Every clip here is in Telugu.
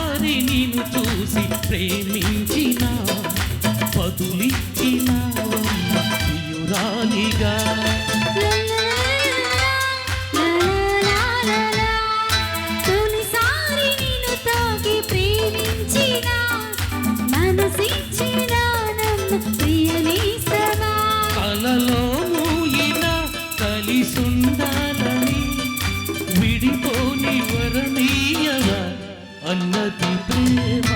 తొలిసారి నిన్ను చూసి ప్రేమించిన బదులిచ్చిన ప్రియురాలిగా కలలో మూయిన కలిసుండాలని విడిపోని వరమీయగా అన్నది ప్రేమ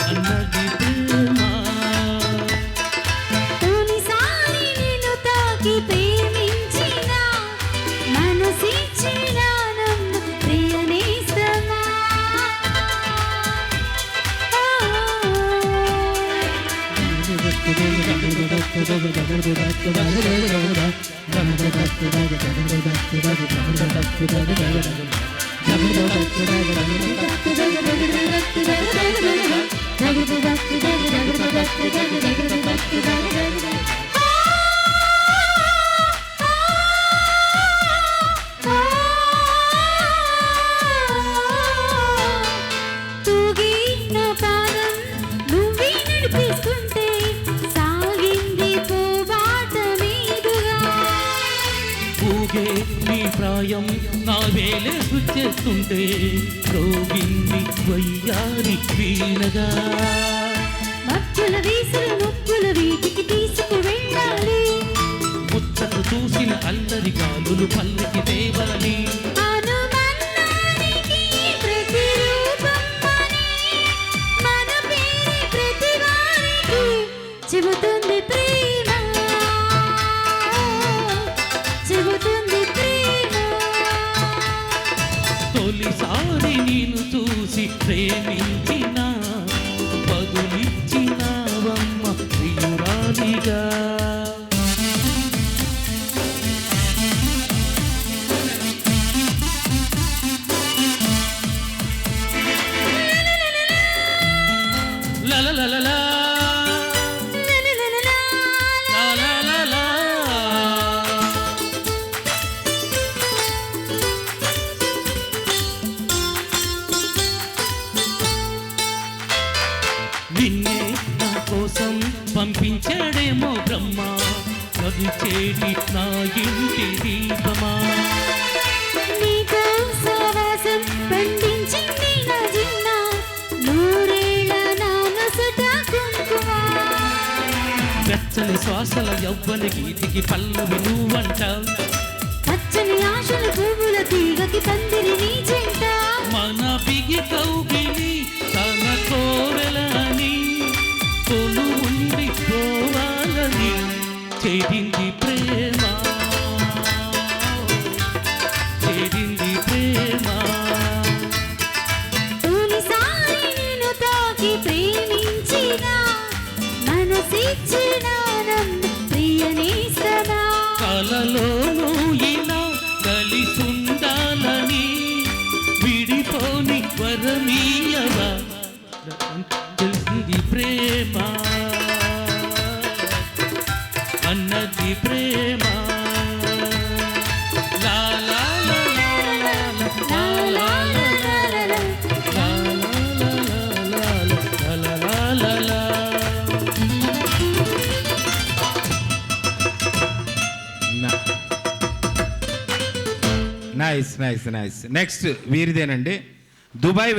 అన్నది ప్రేమ తొలిసారి నిన్ను తాకి ప్రేమించిన మనసిచ్చిన ప్రియనేస్తమా తూగి నా పాదం నువ్వే నడిపిస్తుంటే సాగింది పోబాట మీదుగా ఊగే నీ ప్రాయం నా వేలే గుచ్చేస్తుంటే రోగింది వయ్యారి వీణగా మబ్బుల వీసులు ముప్పుల వీటికి తీసుకు వెళ్ళాలి ముచ్చట చూసిన అల్లరి గాలులు పల్లకి తేవాలి అనుబంధానికి ప్రతిరూపమని మన పేరు ప్రతి వారికి చెబుతుంది ప్రేమ చెబుతుంది ప్రేమ తొలిసారి నిన్ను చూసి ప్రేమించిన బదులిచ్చినవమ్మ ప్రియురాలిగా లలలలలా లలలలా నిన్నే నా కోసం పంపించాడేమో బ్రహ్మ నడిచేటి నా ఇంటి దీపమా నీకు సవాసం పండించింది నా జిన్న నూరేళ్ళ నా నొసట కుంకుమ వెచ్చని శ్వాసల యవ్వన గీతికి పల్లవి నువ్వంట పచ్చని ఆశల పువ్వుల తీగకి పందిరి నీ చెంట మన బిగి కౌగిలి తన కోవెలని కొలు ఉండి పోవాలని చేరింది ప్రేమ చేరింది ప్రేమ తొలిసారి నిన్ను తాకి ప్రేమించిన మనసిచ్చిన ప్రియనేస్తమా కలలోనూ ఇలా కలిసుండాలని విడిపోని వరమీయవా తెలిసింది ప్రేమ అన్నది ప్రేమ లా లా లా లా లా లా లా లా లా. Nice nice nice. నెక్స్ట్ వీరిదేనండి. దుబాయ్